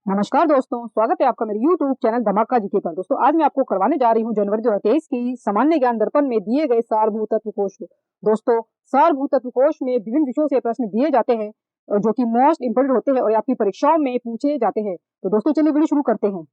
नमस्कार दोस्तों, स्वागत है आपका मेरे YouTube चैनल धमाका जीके पर। दोस्तों आज मैं आपको करवाने जा रही हूँ जनवरी 2023 की सामान्य ज्ञान दर्पण में दिए गए सारभूत तत्व कोश को। दोस्तों सारभूत तत्व कोश में विभिन्न विषयों से प्रश्न दिए जाते हैं जो कि मोस्ट इंपोर्टेंट होते हैं और आपकी परीक्षाओं में पूछे जाते हैं। तो दोस्तों चलिए वीडियो शुरू करते हैं।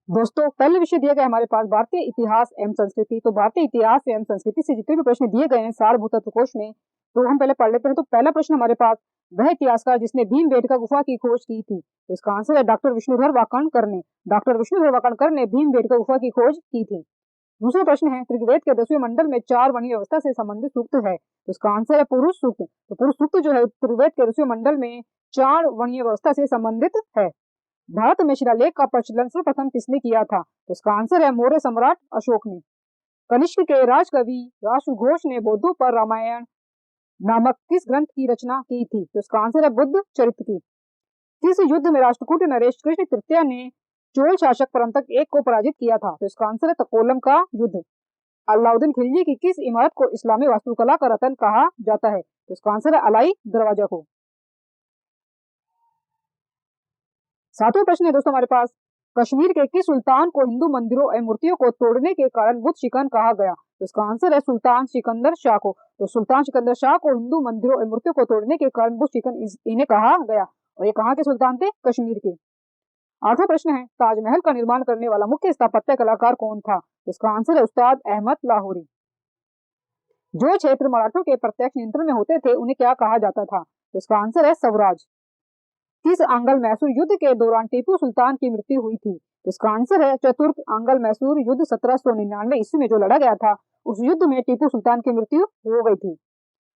दोस्तों पहले विषय दिया गया हमारे पास भारतीय इतिहास एवं संस्कृति। तो भारतीय इतिहास एवं संस्कृति से जितने भी प्रश्न दिए गए हैं सारभूत तत्व कोश में, तो हम पहले पढ़ लेते हैं। तो पहला प्रश्न हमारे पास, वह इतिहासकार जिसने भीमबेटका गुफा की खोज की थी। तो इसका आंसर है डॉक्टर विष्णुधर वाकाणकर ने। डॉक्टर विष्णुधर वाकाणकर ने भीमबेटका गुफा की खोज की थी। दूसरा प्रश्न है, ऋग्वेद के 10वें मंडल में 4 वर्णीय व्यवस्था से संबंधित सूक्त है। तो इसका आंसर है पुरुष सूक्त। तो पुरुष सूक्त जो है ऋग्वेद के 10वें मंडल में 4 वर्णीय व्यवस्था से संबंधित है। भारत में शिलालेख का प्रचलन सर्वप्रथम किसने किया था। तो इसका आंसर है मौर्य सम्राट अशोक ने। कनिष्क के राजकवि राष्ट्रघोष ने बौद्धों पर रामायण नामक किस ग्रंथ की रचना की थी। तो इसका आंसर है बुद्ध चरित्र की। किस युद्ध में राष्ट्रकूट नरेश कृष्ण तृतीय ने चोल शासक परंतक एक को पराजित किया था। तो इसका आंसर है तकोलम का युद्ध। अलाउद्दीन खिलजी की किस इमारत को इस्लामी वास्तुकला का रतन कहा जाता है। तो इसका आंसर है अलाई दरवाजा को। सातवां प्रश्न है दोस्तों हमारे पास, कश्मीर के किस सुल्तान को हिंदू मंदिरों एवं मूर्तियों को तोड़ने के कारण बुत शिकन कहा गया। तो इसका आंसर है सुल्तान सिकंदर शाह को। तो सुल्तान सिकंदर शाह को हिंदू मंदिरों एवं मूर्तियों को तोड़ने के कारण बुत शिकन इन्हें कहा गया। और ये कहाँ के सुल्तान थे? कश्मीर के। आठवां प्रश्न है, ताजमहल का निर्माण करने वाला मुख्य स्थापत्य कलाकार कौन था। तो इसका आंसर है उस्ताद अहमद लाहौरी। जो क्षेत्र मराठों के प्रत्यक्ष नियंत्रण में होते थे उन्हें क्या कहा जाता था। तो इसका आंसर है स्वराज। किस आंग्ल मैसूर युद्ध के दौरान टीपू सुल्तान की मृत्यु हुई थी। तो इसका आंसर है चतुर्थ आंग्ल मैसूर युद्ध 1799 ईस्वी में जो लड़ा गया था, उस युद्ध में टीपू सुल्तान की मृत्यु हो गई थी।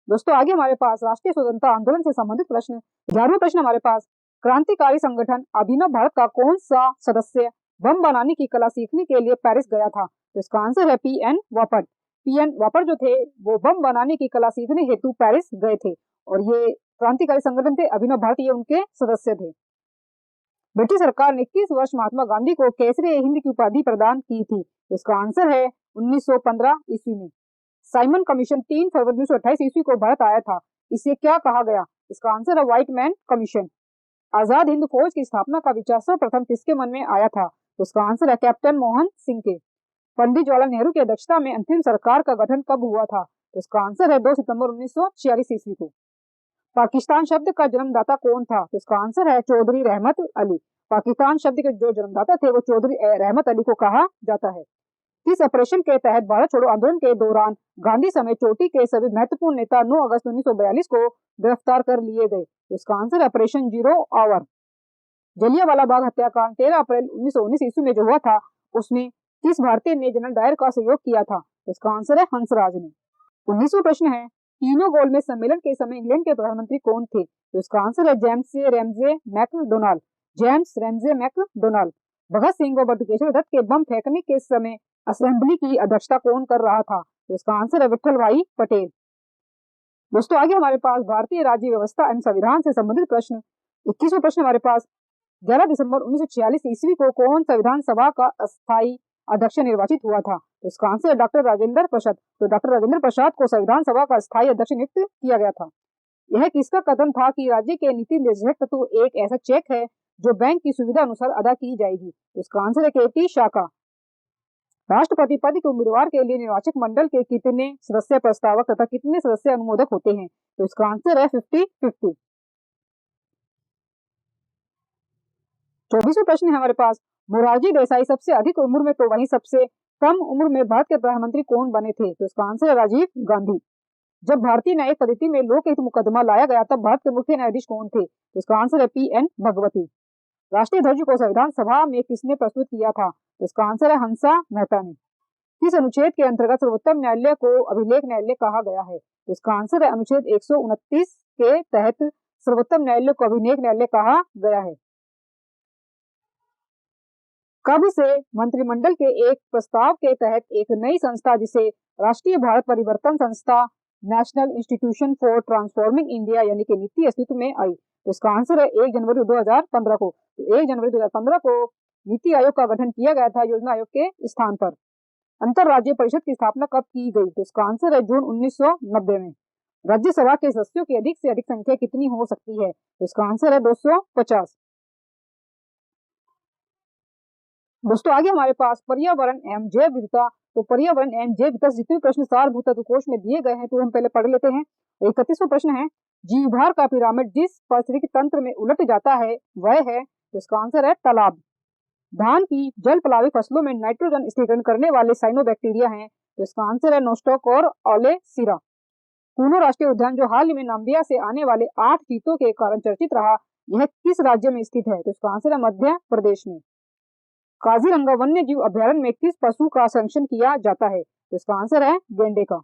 दोस्तों आगे हमारे पास राष्ट्रीय स्वतंत्रता आंदोलन से संबंधित प्रश्न। 11वां प्रश्न हमारे पास, क्रांतिकारी संगठन अभिनव भारत का कौन सा सदस्य बम बनाने की कला सीखने के लिए पेरिस गया था। तो इसका आंसर है पी.एन. वापर। पी.एन. वापर जो थे वो बम बनाने की कला सीखने हेतु पेरिस गए थे और ये क्रांतिकारी संगठन थे अभिनव भारत, ये उनके सदस्य थे। ब्रिटिश सरकार ने किस वर्ष महात्मा गांधी को केसरी हिंद की उपाधि प्रदान की थी। तो इसका आंसर है 1915 ईस्वी में। साइमन कमीशन 3 फरवरी 1928 ईस्वी को भारत आया था, इसे क्या कहा गया। इसका आंसर है white man commission. Azad Hind फौज की स्थापना का विचार सर्वप्रथम किसके मन में आया था। तो इसका आंसर है कैप्टन मोहन सिंह के। पंडित जवाहरलाल नेहरू की अध्यक्षता में अंतरिम सरकार का गठन कब हुआ था। तो इसका आंसर है 2 सितंबर 1946 ईस्वी को। पाकिस्तान शब्द का जन्मदाता कौन था। तो इसका आंसर है चौधरी रहमत अली। पाकिस्तान शब्द के जो जन्मदाता थे वो चौधरी रहमत अली को कहा जाता है। किस ऑपरेशन के तहत भारत छोड़ो आंदोलन के दौरान गांधी समेत चोटी के सभी महत्वपूर्ण नेता 9 अगस्त 1942 को गिरफ्तार कर लिए गए। तो इसका आंसर है operation zero hour. Jallianwala Bagh हत्याकांड 13 अप्रैल 1919 ईस्वी में जो हुआ था, उसमें किस भारतीय ने जनरल डायर का सहयोग किया था। तो इसका आंसर है हंसराज ने। 19वां प्रश्न है, तीनों गोलमेज सम्मेलन के समय इंग्लैंड के प्रधानमंत्री कौन थे। तो इसका आंसर है James Ramsay MacDonald. James Ramsay MacDonald. Bhagat Singh व बटुकेश्वर दत्त के बम फेंकने के समय असेंबली की अध्यक्षता कौन कर रहा था। तो इसका आंसर है विठल भाई पटेल। दोस्तों आगे हमारे पास भारतीय राज्य व्यवस्था एवं संविधान से संबंधित प्रश्न। 21वां प्रश्न हमारे पास, 11 दिसंबर 1946 ईस्वी को कौन संविधान सभा का अस्थायी अध्यक्ष निर्वाचित हुआ था। तो इसका आंसर है डॉक्टर राजेंद्र प्रसाद। तो डॉक्टर राजेंद्र प्रसाद को संविधान सभा का स्थायी अध्यक्ष नियुक्त किया गया था। यह किसका कथन था कि राज्य के नीति निर्देशक तत्व एक ऐसा चेक है जो बैंक की सुविधा अनुसार अदा की जाएगी। तो इसका आंसर है के.टी. शाह का। राष्ट्रपति पद के उम्मीदवार के लिए निर्वाचक मंडल के कितने सदस्य प्रस्तावक तथा कितने सदस्य अनुमोदक होते हैं। तो इसका आंसर है 50-50। 24वां प्रश्न है हमारे पास, मोरारजी देसाई सबसे अधिक उम्र में तो वहीं सबसे कम उम्र में भारत के प्रधानमंत्री कौन बने थे। तो इसका आंसर है राजीव गांधी। जब भारतीय न्यायिक पद्धति में लोकहित मुकदमा लाया गया तब भारत के मुख्य न्यायाधीश कौन थे। तो इसका आंसर है पी.एन. भगवती। राष्ट्रीय ध्वज को संविधान सभा में किसने प्रस्तुत किया था। तो इसका आंसर है हंसा मेहता ने। किस अनुच्छेद के अंतर्गत सर्वोच्च न्यायालय को अभिलेख न्यायालय कहा गया है। तो इसका आंसर है अनुच्छेद 129 के तहत सर्वोच्च न्यायालय को अभिलेख न्यायालय कहा गया है। कब से मंत्रिमंडल के एक प्रस्ताव के तहत एक नई संस्था जिसे राष्ट्रीय भारत परिवर्तन संस्था national institution for transforming India यानी कि नीति अस्तित्व में आई। तो इसका आंसर है 1 जनवरी 2015 को। तो 1 जनवरी 2015 को नीति आयोग का गठन किया गया था योजना आयोग के स्थान पर। अंतरराज्यीय परिषद की स्थापना कब की गई। तो इसका आंसर है जून 1990 में। राज्यसभा के सदस्यों की अधिक से अधिक संख्या कितनी हो सकती है। तो इसका आंसर है 250। दोस्तों आगे हमारे पास पर्यावरण एवं जैव विविधता। तो पर्यावरण एवं जैव विविधता से जितने भी प्रश्न सारभूत तत्व कोश में दिए गए हैं तो हम पहले पढ़ लेते हैं। 31वां प्रश्न है, जीवभार का पिरामिड जिस पारिस्थितिक तंत्र में उलट जाता है वह है, तो इसका आंसर है तालाब। धान की जल प्लावी फसलों में नाइट्रोजन स्थिरीकरण करने वाले साइनोबैक्टीरिया हैं, तो इसका आंसर है नोस्टॉक और ओलेसिरा। कूनो राष्ट्रीय उद्यान जो हाल ही में नाम्बिया से आने वाले 8 चीतों के कारण चर्चित रहा, यह किस राज्य में स्थित है, तो इसका आंसर है मध्य प्रदेश में। काजीरंगा वन्य जीव अभ्यारण्य में किस पशु का संरक्षण किया जाता है, तो इसका आंसर है गेंडे का।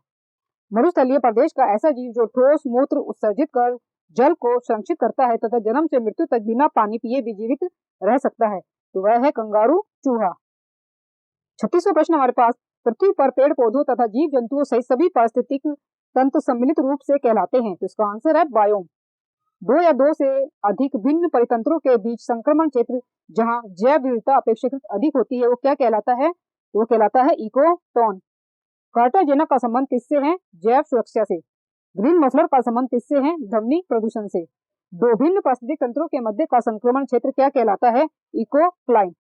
मरुस्थलीय प्रदेश का ऐसा जीव जो ठोस मूत्र उत्सर्जित कर जल को संरक्षित करता है तथा जन्म से मृत्यु तक बिना पानी पिए भी जीवित रह सकता है, तो वह है कंगारू चूहा। 36वां प्रश्न हमारे पास, पृथ्वी पर पेड़ पौधों तथा जीव जंतुओं सहित सभी पारिस्थितिक तंत्र सम्मिलित रूप से कहलाते हैं, तो इसका आंसर है बायोम। 2 या 2 से अधिक भिन्न परितंत्रों के बीच संक्रमण क्षेत्र जहां जैव विविधता अपेक्षाकृत अधिक होती है वो क्या कहलाता है, वो कहलाता है इकोटोन। कार्टाजेना का संबंध किससे है, जैव सुरक्षा से। ग्रीन मफलर का संबंध किससे है, ध्वनि प्रदूषण से। 2 भिन्न पारिस्थितिक तंत्रों के मध्य का संक्रमण क्षेत्र क्या कहलाता है, इकोक्लाइन।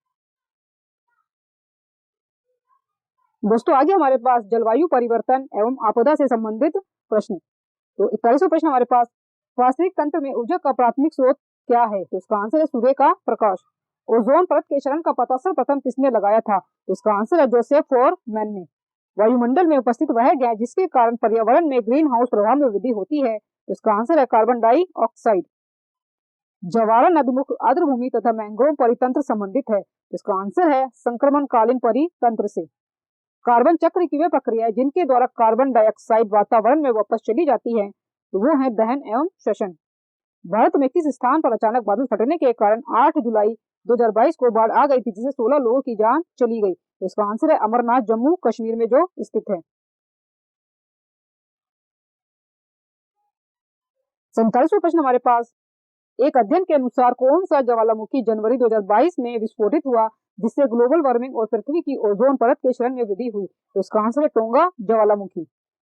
दोस्तों आगे हमारे पास जलवायु परिवर्तन एवं आपदा से संबंधित प्रश्न। तो 41वां प्रश्न हमारे पास, वास्तविक तंत्र में ऊर्जा का प्राथमिक स्रोत क्या है, तो इसका आंसर है सूर्य का प्रकाश। ओजोन परत के क्षरण का पता सर्वप्रथम किसने लगाया था, तो इसका आंसर है जोसेफ फोरमैन ने। वायुमंडल में उपस्थित वह गैस जिसके कारण पर्यावरण में ग्रीन हाउस प्रभाव में वृद्धि होती है, तो इसका आंसर है कार्बन डाइऑक्साइड। जवारा नदमुख आर्द्रभूमि तथा मैंग्रोव परितंत्र संबंधित है, तो इसका आंसर है संक्रमणकालीन परितंत्र से। कार्बन चक्र की वे प्रक्रिया है जिनके द्वारा कार्बन डाइऑक्साइड वातावरण में वापस चली जाती है, तो वो है दहन एवं श्वसन। भारत में किस स्थान पर अचानक बादल फटने के कारण 8 जुलाई 2022 को बाढ़ आ गई थी जिससे 16 लोगों की जान चली गई, तो इसका आंसर है अमरनाथ जम्मू कश्मीर में जो स्थित है। 47वां प्रश्न हमारे पास, एक अध्ययन के अनुसार कौन सा ज्वालामुखी जनवरी 2022 में विस्फोटित हुआ जिससे ग्लोबल वार्मिंग और पृथ्वी की ओजोन परत के क्षरण में वृद्धि हुई, तो इसका आंसर है टोंगा ज्वालामुखी।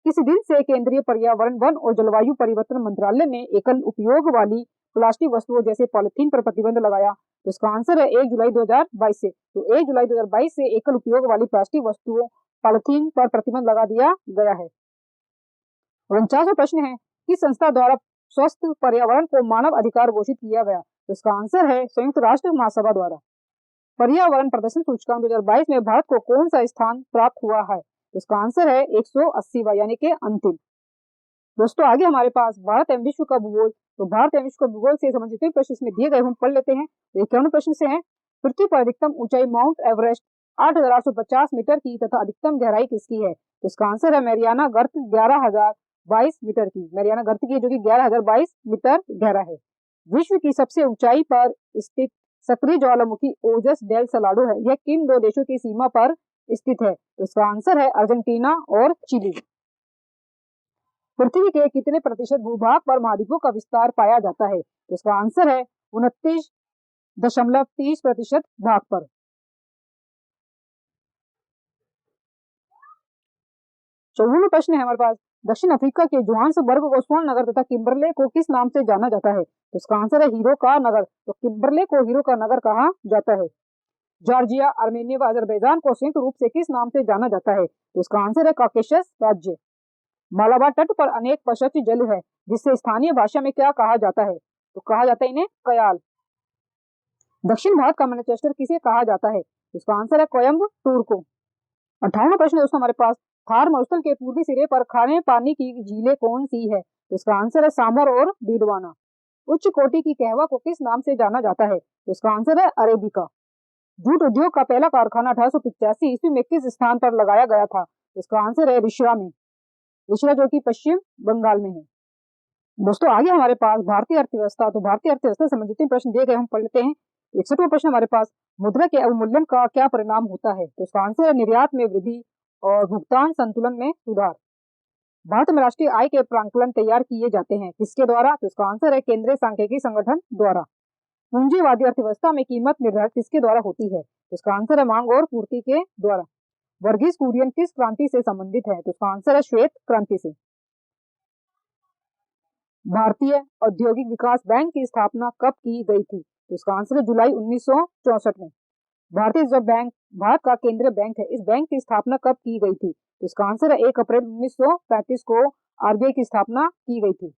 किस दिन से केंद्रीय पर्यावरण वन और जलवायु परिवर्तन मंत्रालय ने एकल उपयोग वाली प्लास्टिक वस्तुओं जैसे पॉलिथीन पर प्रतिबंध लगाया, तो इसका आंसर है 1 जुलाई 2022 से। तो 1 जुलाई 2022 से एकल उपयोग वाली प्लास्टिक वस्तुओं पॉलिथीन पर प्रतिबंध लगा दिया गया है। 49वां प्रश्न है, किस संस्था द्वारा स्वस्थ पर्यावरण को मानव अधिकार घोषित किया गया, तो इसका आंसर है संयुक्त राष्ट्र महासभा द्वारा। पर्यावरण प्रदर्शन सूचकांक 2022 में भारत को कौन सा स्थान प्राप्त हुआ है, तो इसका आंसर है 180वां यानी कि अंतिम। दोस्तों आगे हमारे पास भारत एवं विश्व का भूगोल। तो भारत एवं विश्व का भूगोल से संबंधित प्रश्न इसमें दिए गए हम पढ़ लेते हैं। 51वें प्रश्न से है, पृथ्वी पर अधिकतम ऊंचाई माउंट एवरेस्ट 8,850 मीटर की तथा अधिकतम गहराई किसकी है, तो इसका आंसर है मैरियाना गर्त 11,022 मीटर की। मैरियाना गर्त की जो कि 11,022 मीटर गहरा है। विश्व की सबसे ऊंचाई पर स्थित सक्रिय ज्वालामुखी ओजस डेल सलाडो है, यह किन 2 देशों की सीमा पर स्थित है, तो इसका आंसर है अर्जेंटीना और चिली। पृथ्वी के कितने प्रतिशत भूभाग पर महाद्वीपों का विस्तार पाया जाता है, तो इसका आंसर है 29.30% भाग पर। चौवन प्रश्न है हमारे पास, दक्षिण अफ्रीका के जोहान्सबर्ग को स्वर्ण नगर तथा किम्बरले को किस नाम से जाना जाता है, तो इसका आंसर है हीरो का नगर। तो किम्बरले को हीरो का नगर कहा जाता है। जॉर्जिया, आर्मेनिया व अजरबैजान को संयुक्त रूप से किस नाम से जाना जाता है, तो इसका आंसर है कॉकेशस राज्य। मालाबार तट पर अनेक पशु जल है जिससे स्थानीय भाषा में क्या कहा जाता है, तो कहा जाता है इन्हें कयाल। दक्षिण भारत का मैनचेस्टर किसे कहा जाता है, तो इसका आंसर है कोयम्बटूर को। 58वां प्रश्न दोस्तों हमारे पास, थार मरुस्थल के पूर्वी सिरे पर खारे पानी की झीलें कौन सी है, तो इसका आंसर है सांभर और डीडवाना। उच्च कोटि की कहवा को किस नाम से जाना जाता है, तो इसका आंसर है अरेबिका। जूट उद्योग का पहला कारखाना 1885 ईस्वी में किस स्थान पर लगाया गया था, तो इसका आंसर है रिश्रा में। रिश्रा जो कि पश्चिम बंगाल में है। दोस्तों आगे हमारे पास भारतीय अर्थव्यवस्था। तो भारतीय अर्थव्यवस्था से संबंधित प्रश्न दिए गए हम पढ़ लेते हैं। 61वां प्रश्न हमारे पास, मुद्रा के अवमूल्यन का क्या परिणाम होता है, तो इसका आंसर है निर्यात में वृद्धि और भुगतान संतुलन में सुधार। भारत में राष्ट्रीय आय के प्रांकलन तैयार किए जाते हैं किसके द्वारा, तो इसका आंसर है केंद्रीय सांख्यिकी संगठन द्वारा। पूंजीवादी अर्थव्यवस्था में कीमत निर्धारित किसके द्वारा होती है, तो इसका आंसर है मांग और पूर्ति के द्वारा। वर्गीज कुरियन किस क्रांति से संबंधित है, तो इसका आंसर है श्वेत क्रांति से। भारतीय औद्योगिक विकास बैंक की स्थापना कब की गई थी, तो इसका आंसर है जुलाई 1964 में। भारतीय रिजर्व बैंक भारत का केंद्रीय बैंक है। इस बैंक की स्थापना कब की गई थी? तो इसका आंसर है 1 अप्रैल 1935 को आरबीआई की स्थापना की गई थी।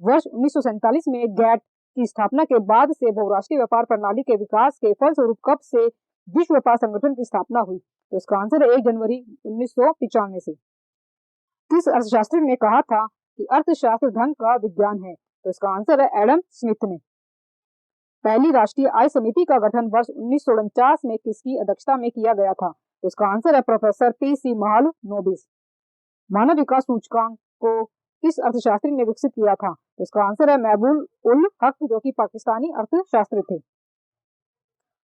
वर्ष 1947 में गैट की स्थापना के बाद से बहुराष्ट्रीय व्यापार प्रणाली के विकास के फलस्वरूप कब से विश्व व्यापार संगठन की स्थापना हुई? तो इसका आंसर है 1 जनवरी 1995 से। किस अर्थशास्त्री ने कहा था कि अर्थशास्त्र धन का विज्ञान है? तो इसका आंसर है एडम स्मिथ ने। पहली राष्ट्रीय आय समिति का गठन वर्ष 1949 में किसकी अध्यक्षता में किया गया था? तो इसका आंसर है प्रोफेसर पी.सी. महालनोबिस। मानव विकास सूचकांक को किस अर्थशास्त्री ने विकसित किया था? तो इसका आंसर है महबूब उल हक, जो कि पाकिस्तानी अर्थशास्त्री थे।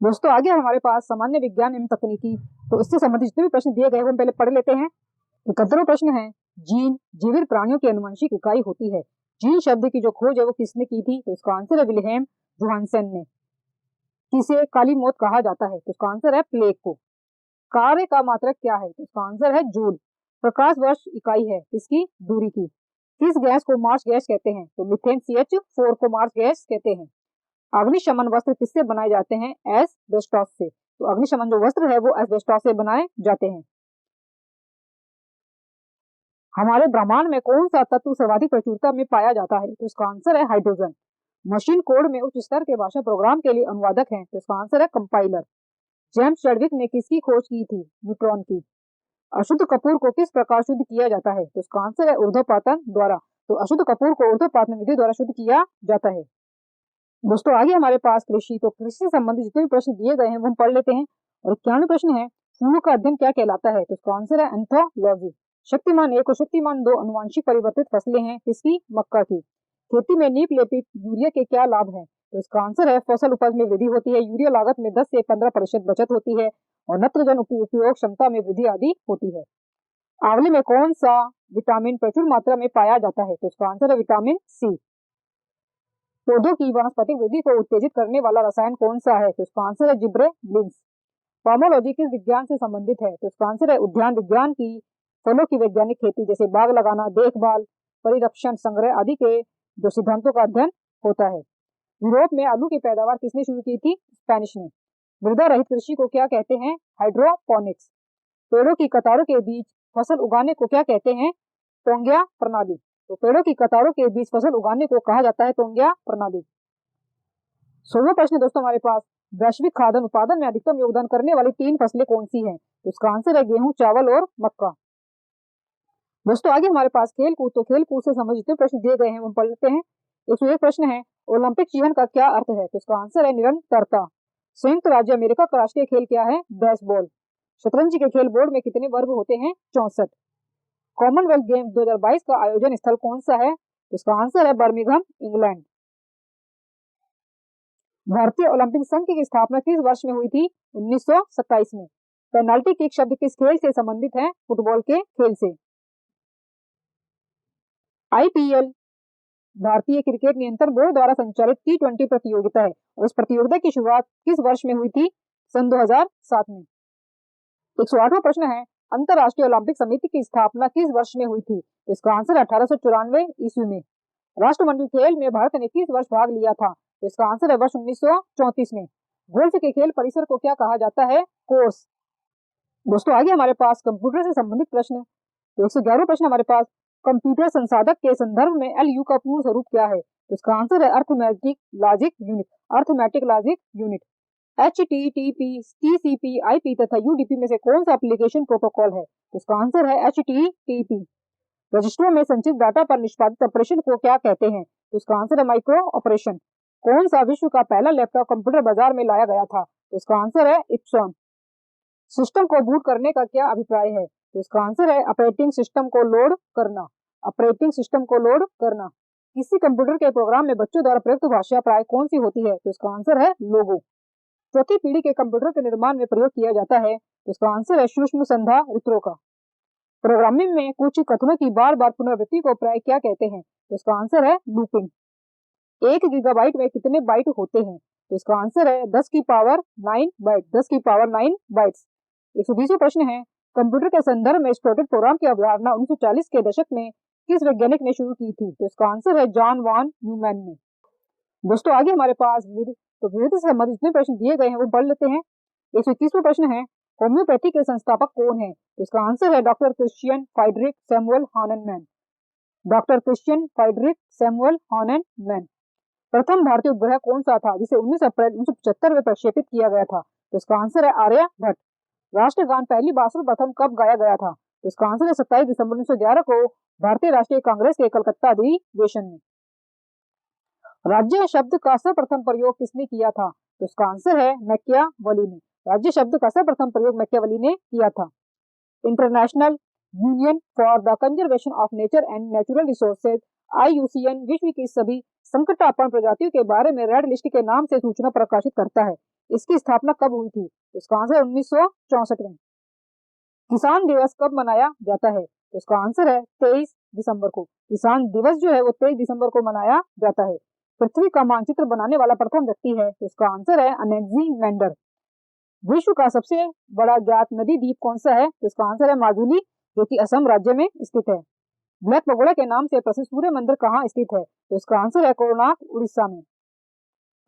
दोस्तों आगे हमारे पास सामान्य विज्ञान एवं तकनीकी, तो इससे संबंधित जितने भी प्रश्न दिए गए हम पहले पढ़ लेते हैं। 71वां प्रश्न है, जीन जीवित प्राणियों की आनुवंशिक इकाई होती है। जीन शब्द की जो खोज है वो किसने की थी? तो इसका आंसर है विल्हेम जोहानसन ने। किसे काली मौत कहा जाता है? तो इसका आंसर है प्लेग को। कार्य का मात्रक क्या है? तो इसका आंसर है जूल। प्रकाश वर्ष इकाई है किसकी? दूरी की। किस गैस को मार्स गैस कहते हैं? तो मीथेन CH4 को मार्स गैस कहते हैं। अग्निशमन वस्त्र किससे बनाए जाते हैं? एस्बेस्टॉस से। तो अग्निशमन जो वस्त्र है वो एस्बेस्टॉस से बनाए जाते हैं। हमारे ब्रह्मांड में कौन सा तत्व सर्वाधिक प्रचुरता में पाया जाता है? तो इसका आंसर है हाइड्रोजन। मशीन कोड में उच्च स्तर के भाषा प्रोग्राम के लिए अनुवादक हैं। तो इसका आंसर है कंपाइलर। जेम्स चैडविक ने किसकी खोज की थी? न्यूट्रॉन की। अशुद्ध कपूर को किस प्रकार शुद्ध किया जाता है? तो इसका आंसर है ऊर्ध्वपातन द्वारा। तो अशुद्ध कपूर को ऊर्ध्वपातन विधि द्वारा शुद्ध किया जाता है। दोस्तों आगे हमारे पास कृषि, तो कृषि से संबंधित जितने भी प्रश्न दिए गए हैं वो हम पढ़ लेते हैं। और 91वां प्रश्न है, फूलों का अध्ययन क्या कहलाता है? तो इसका आंसर है एंथोलॉजी। शक्तिमान 1 और शक्तिमान 2 अनुवांशिक परिवर्तित फसलें हैं किसकी? मक्का की। खेती में नीम लेपित यूरिया के क्या लाभ हैं? तो इसका आंसर है फसल उपज में वृद्धि होती है, यूरिया लागत में 10 से 15% बचत होती है और नत्रजन उपयोग क्षमता में वृद्धि आदि होती है। आंवले में कौन सा विटामिन प्रचुर मात्रा में पाया जाता है? तो इसका आंसर है विटामिन सी। पौधों की वनस्पतिक वृद्धि को उत्तेजित करने वाला रसायन कौन सा है? तो इसका आंसर है जिब्रेलिन्स। फार्मोलॉजी किस विज्ञान से संबंधित है? तो इसका आंसर है उद्यान विज्ञान की फलों की वैज्ञानिक खेती, जैसे बाग लगाना, देखभाल, परिरक्षण, संग्रह आदि के जो सिद्धांतों का अध्ययन होता है। यूरोप में आलू की पैदावार किसने शुरू की थी? स्पेनिश ने। मृदा रहित कृषि को क्या कहते हैं? हाइड्रोपोनिक्स। पेड़ों की कतारों के बीच फसल उगाने को क्या कहते हैं? तोंग्या प्रणाली। तो पेड़ों की कतारों के बीच फसल उगाने को कहा जाता है तोंग्या प्रणाली। 16वां प्रश्न दोस्तों हमारे पास, वैश्विक खाद्यान्न उत्पादन में अधिकतम योगदान करने वाली 3 फसलें कौन सी हैं? तो इसका आंसर है गेहूं, चावल और मक्का। दोस्तों आगे हमारे पास खेल कूद, तो खेल कूद से संबंधित प्रश्न दिए गए हैं वो पढ़ लेते हैं। 101 प्रश्न है, ओलंपिक चिन्ह का क्या अर्थ है? तो इसका आंसर है निरंतरता। संयुक्त राज्य अमेरिका का राष्ट्रीय खेल क्या है? बेसबॉल। शतरंज के खेल बोर्ड में कितने वर्ग होते हैं? 64। कॉमनवेल्थ गेम 2022 का आयोजन स्थल कौन सा है? तो इसका आंसर है बर्मिंघम, इंग्लैंड। भारतीय ओलंपिक संघ की स्थापना किस वर्ष में हुई थी? 1927 में। पेनाल्टी किक शब्द किस खेल से संबंधित है? फुटबॉल के खेल से। IPL भारतीय क्रिकेट नियंत्रण बोर्ड द्वारा संचालित T20 प्रतियोगिता है और इस प्रतियोगिता की शुरुआत किस वर्ष में हुई थी? सन 2007 में। 108वां प्रश्न है, अंतरराष्ट्रीय ओलंपिक समिति की स्थापना किस वर्ष में हुई थी? तो इसका आंसर 1894 ईस्वी में। राष्ट्रमंडल खेल में भारत ने किस वर्ष भाग लिया था? तो इसका आंसर है वर्ष 1934 में। गोल्फ के खेल परिसर को क्या कहा जाता है? कोर्स। दोस्तों आगे हमारे पास कंप्यूटर से संबंधित प्रश्न, तो 111वां प्रश्न हमारे पास, कंप्यूटर संसाधक के संदर्भ में LU का पूर्ण स्वरूप क्या है? तो इसका आंसर है arithmetic logic unit. Arithmetic logic unit. HTTP, TCP, IP तथा UDP में से कौन सा एप्लीकेशन प्रोटोकॉल है? तो इसका आंसर है HTTP। रजिस्टरों में संचित डाटा पर निष्पादित ऑपरेशन को क्या कहते हैं? तो इसका आंसर है माइक्रो ऑपरेशन। कौन सा विश्व का पहला लैपटॉप कंप्यूटर बाजार में लाया गया था? तो इसका आंसर है इप्सन। सिस्टम को बूट करने का क्या अभिप्राय है? तो इसका आंसर है ऑपरेटिंग सिस्टम को लोड करना। ऑपरेटिंग सिस्टम को लोड करना। किसी कंप्यूटर के प्रोग्राम में बच्चों द्वारा प्रयुक्त भाषा प्राय कौन सी होती है? तो इसका आंसर है लोगो। चौथी पीढ़ी के कंप्यूटर के निर्माण में प्रयोग किया जाता है? तो इसका आंसर है सूक्ष्म संधारित्रों का। प्रोग्रामिंग में कुछ कथनों की बार बार पुनरावृत्ति को प्राय क्या कहते हैं? तो इसका आंसर है लूपिंग। 1 गीगाबाइट में कितने बाइट होते हैं? तो इसका आंसर है 10 की पावर 9 बाइट। 10 की पावर 9 बाइट्स। 120वां प्रश्न है, कंप्यूटर के संदर्भ में स्टैटिक प्रोग्राम की अवधारणा 1940 के दशक में किस वैज्ञानिक ने शुरू की थी? तो इसका आंसर है जॉन वॉन न्यूमैन ने। दोस्तों आगे हमारे पास विविध से संबंधित जितने प्रश्न दिए गए हैं वो पढ़ लेते हैं। 121वां प्रश्न है, होम्योपैथी के संस्थापक कौन है? तो इसका आंसर है doctor Christian Friedrich Samuel Hahnemann. Doctor Christian Friedrich Samuel Hahnemann. प्रथम भारतीय उपग्रह कौन सा था जिसे 19 अप्रैल 1975 में प्रक्षेपित किया गया था? तो इसका आंसर है आर्यभट्ट। राष्ट्रगान पहली बार सर्वप्रथम कब गाया गया था? तो इसका आंसर है 27 दिसंबर 1911 को भारतीय राष्ट्रीय कांग्रेस के कलकत्ता अधिवेशन में। राज्य शब्द का सर्वप्रथम प्रयोग किसने किया था? तो इसका आंसर है मैकियावेली ने। राज्य शब्द का सर्वप्रथम प्रयोग मैकियावेली ने किया था। International union for the conservation of nature and natural resources IUCN विश्व की सभी संकटापन्न प्रजातियों के बारे में रेड लिस्ट के नाम से सूचना प्रकाशित करता है। इसकी स्थापना कब हुई थी? इसका आंसर 1964 में। किसान दिवस कब मनाया जाता है? तो इसका आंसर है 23 दिसंबर को। किसान दिवस जो है वो 23 दिसंबर को मनाया जाता है। पृथ्वी का मानचित्र बनाने वाला प्रथम व्यक्ति है, तो इसका आंसर है अनेक्सिमेंडर। विश्व का सबसे बड़ा ज्ञात नदी द्वीप कौन सा है? तो इसका आंसर है माजुली, जो कि असम राज्य में स्थित है। ब्लैक पगोड़ा के नाम से प्रसिद्ध सूर्य मंदिर कहाँ स्थित है? तो इसका आंसर है कोणार्क, उड़ीसा में।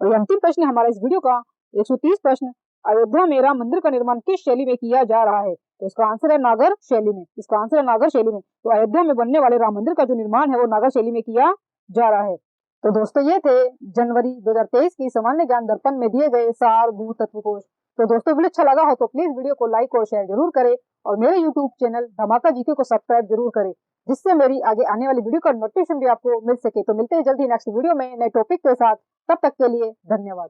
और ये अंतिम प्रश्न हमारा इस वीडियो का 130 प्रश्न, अयोध्या में राम मंदिर का निर्माण किस शैली में किया जा रहा है? तो इसका आंसर है नागर शैली में। इसका आंसर है नागर शैली में। तो अयोध्या में बनने वाले राम मंदिर का जो निर्माण है वो नागर शैली में किया जा रहा है। तो दोस्तों ये थे जनवरी 2023 की सामान्य ज्ञान दर्पण में दिए गए सार भू तत्व कोश। तो दोस्तों वीडियो अच्छा लगा हो तो प्लीज वीडियो को लाइक और शेयर जरूर करें और मेरे यूट्यूब चैनल धमाका जीके को सब्सक्राइब जरूर करें, जिससे मेरी आगे आने वाली वीडियो का नोटिफिकेशन भी आपको मिल सके। तो मिलते हैं जल्दी नेक्स्ट वीडियो में नए टॉपिक के साथ। तब तक के लिए धन्यवाद।